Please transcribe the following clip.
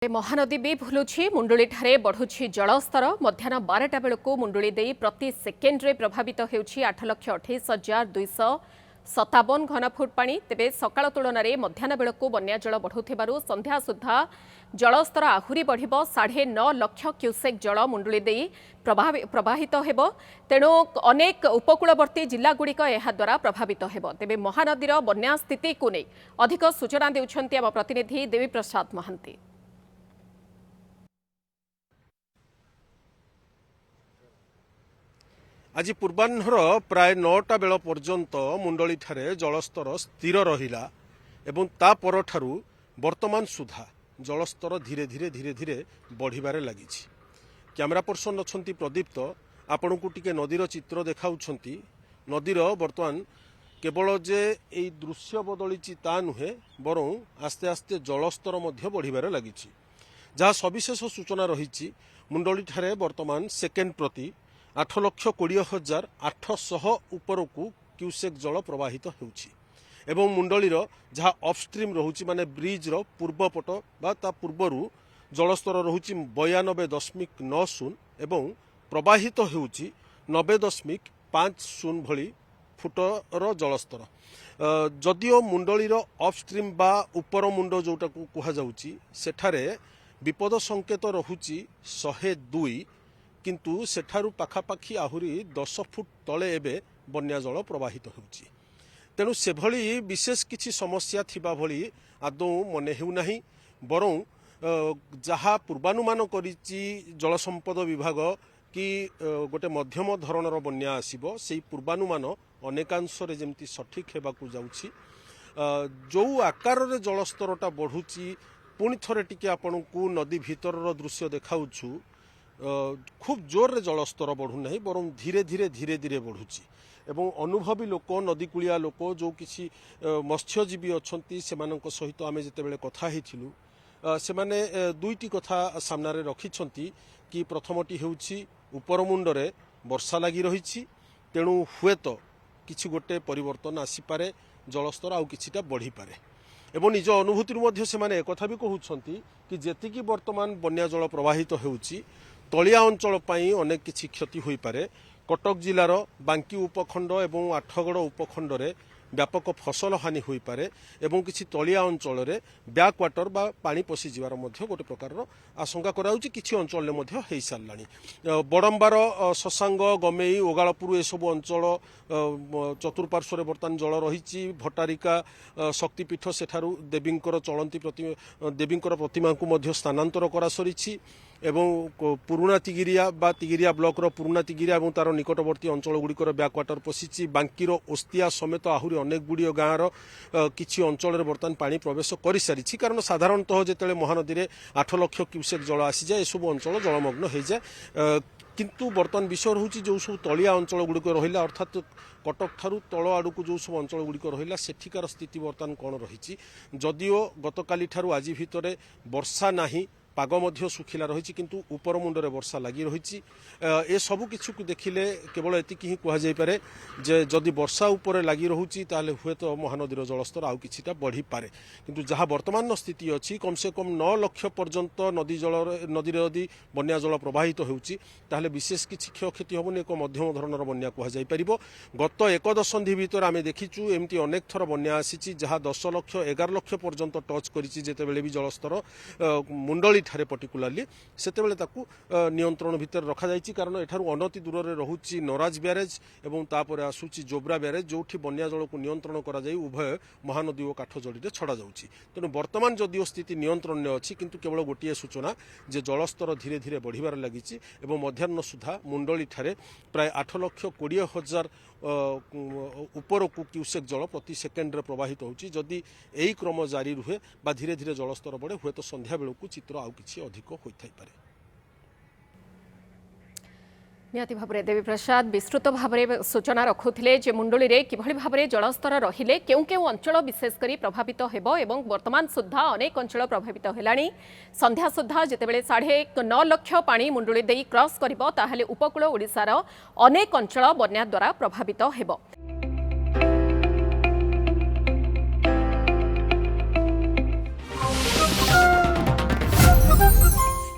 महानदी भी भुलुछि मुंडुली ठारे बढ़ुछि जलस्तर मध्याह्न 12टा बेलू मुंडुली देई प्रति सेकेंड्रे प्रभावित होउछि 8,28,257 घनफुट पानी। तेबे सकाळ तुलन में मध्याह्न बेलू बन्या जल बढ़ुथिबारु संध्या सुधा जलस्तर आहुरी बढ़िबो 9.5 लाख क्यूसेक जल मुंडुली देई प्रवाहित हेबो। तेणु अनेक उपकूलवर्ती जिलागुड़िक द्वारा प्रभावित हेबो। तेबे महानदीर बन्या स्थिति को नहीं अधिक सूचना देउछन्ति आम प्रतिनिधि देवी प्रसाद महांती। आज पूर्वाह्नर प्राय 9टा बेल पर्यंत मुंडली ठारे जलस्तर स्थिर रहिला एवं ता परठारु वर्तमान सुधा जलस्तर धीरे धीरे धीरे धीरे बढ़िबारे लागिछि। कैमरा पर्सन अछंती प्रदीप्त आपण को टिके नदीर चित्र देखाउछंती। नदीर वर्तमान केवल जे एई दृश्य बदलिछि ता नुहे बरं आस्ते आस्ते जलस्तर मध्य बढ़िबारे लागिछि। जहाँ सविशेष सूचना रहिछि मुंडली ठारे वर्तमान सेकेंड प्रति 8,20,800 उपरकू क्यूसेक जल प्रवाहित होउछि एवं मुंडलीर जहाँ अपस्ट्रीम रहुछि माने ब्रिज रो पूर्वपट बा ता पूर्वरु जलस्तर रहुछि 92.90 एवं प्रवाहित होउछि 90.50 भली फुटर जलस्तर। जदिओ मुंडलीर अपस्ट्रीम बा उपर मुंड जोटा को कहा जाउछि सेठारे विपद संकेत रहुछि 102 किंतु सेठारु पाखापाखी आहुरी 10 फुट तले एबे बन्या जल प्रवाहित होउछि। तेणु से भली विशेष किछि समस्या थिबा भली आदौ मने हेउ नाही बरं जहा पूर्वानुमान करिछि जल संपद विभाग कि गोटे मध्यम धरणर बन्या आसीबो सेही पूर्वानुमान अनेकांशरे जेमति सठिक हेबाकू जाउछि। जो आकार रे जलस्तरटा बढ़ुछि पुणी थरे टिके आपनकू नदी भितरर दृश्य देखाउछु। खूब जोर रे जलस्तर बढ़ु नहीं बरं धीरे धीरे धीरे धीरे बढ़ुछि एवं अनुभवी लोक नदीकूलिया लोक जो किसी मत्स्यजीवी अछंती सेमानक सहित आमे जेतेबेले कथा हेथिलु सेमाने दुईटी कथा सामना रे रखिछंती कि प्रथमटी हेउछि उपर मुंडरे वर्षा लागि रहिछि तेणु हुएत किछि गोटे परिवर्तन आसी पारे जलस्तर आउ किछिटा बढ़ी पारे एवं निज अनुभूति मध्य सेमाने एकथा भी कहउछंती कि जेतिकी वर्तमान बन्या जल प्रवाहित हेउछि तलिया अंचल पाई अनेक किछि क्षति होई पारे। कटक जिलार बांकी उपखंड एवं आठगड़ उपखंड रे व्यापक फसल हानि होई पारे एवं किछि तलिया अंचल रे बैक वाटर बा पानी पसी जिवार मध्य गोटे प्रकार आशंका कराउछि। किछि अंचल ले मध्य हेई सारलानी बड़ंबार शशांग गमेई ओगालपुर ए सब अंचल चतुर्पार्श्व रे बर्तमान जल रहिछि। भट्टारिका शक्तिपीठ सेठारु देवींकर चलंती देवींकर प्रतिमा को मध्य स्थानांतर करा सरिछि एवं पुरुना तिगिरिया बा तिगिरिया ब्लॉक रो पुरुना तिगिरिया एवं तार निकटवर्ती अंचल गुड़िकर बैकवाटर पशिछि। बांकीर ओस्तिया समेत आहुरी अनेक गुड़िय गाँवर किछि अंचल बर्तमान पानी प्रवेश कर सारी कारण साधारणतः जिते महानदी में 8 लाख क्यूसेक जल आसी जाए सब अंचल जलमग्न हो जाए। किंतु बर्तमान विषय रोचे जो सब तलिया अंचल गुड़िक रहा अर्थात कटक ठारू तल आड़ को जो सब अंचल गुड़िक रहा सेठिकार स्थिति बर्तमान कौन रही जदिओ गतकाली ठारू आज भितर वर्षा नाही पाग मध्य सुखिला रही किंतु उपर मुंडरे वर्षा लगी रही ए सबु किछु को देखिले केवल एतिकी ही कह जाय पारे जे जदि वर्षा उपर लगी रहुची ताले हुए तो महानदीर जलस्तर आउ किछिटा बढ़ी पारे किंतु जहाँ वर्तमान स्थिति अच्छी कम से कम 9 लाख पर्यंत नदी यदि बन्या जल प्रवाहित होउची ताले विशेष किछि क्षयक्षति होबनी एक मध्यम धरणर बन्या कह जाय परिबो। गत एक दशंधि भितर आमे देखिचु एमती अनेक थर बन्या आसीची जहाँ 10 लाख 11 लाख पर्यंत टच करिछि जेतेबेले भी जलस्तर मुंडली ठारे पर्टिकुलारली सेतेबेले ताकू नियंत्रण भितर रखा जायछि कारण एठारु अनति दूर रे रहुछि नराज ब्यारेज एवं तापर आसुछि जोब्रा ब्यारेज जोठी बन्या जल को नियंत्रण करा जाय उभय महानदी और काठजोड़ी रे छड़ा जाउछि। तेणु वर्तमान जदिओ स्थिति नियंत्रण ने अछि किंतु केवल गोटिए सूचना जे जलस्तर धीरे धीरे बढ़िबार लागिछि एवं मध्याह्न सुधा मुंडली ठारे प्राय 8,20,000 उपरकू क्यूसेक जल प्रति सेकेंड रे प्रवाहित होउछि। जदि एही क्रम जारी रुहे बा धीरे धीरे जलस्तर बढ़े हुए तो संध्या बेलू चित्र आउ किछि अधिक होइथाइ पारे। निहाती भाबरे देवी प्रसाद विस्तृत भाबरे सूचना रखुथिले जे मुंडली रे किभली भाबरे जलस्तर रहिले केउ केउ अंचल विशेष करी प्रभावित हेबो एवं वर्तमान सुद्धा अनेक अंचल प्रभावित हेलानी। संध्या सुद्धा जेतेबेले 9.5 लाख पानी मुंडली देई क्रॉस करिवो ताहाले उपकूल ओडिसार अनेक अंचल बन्या द्वारा प्रभावित हेबो।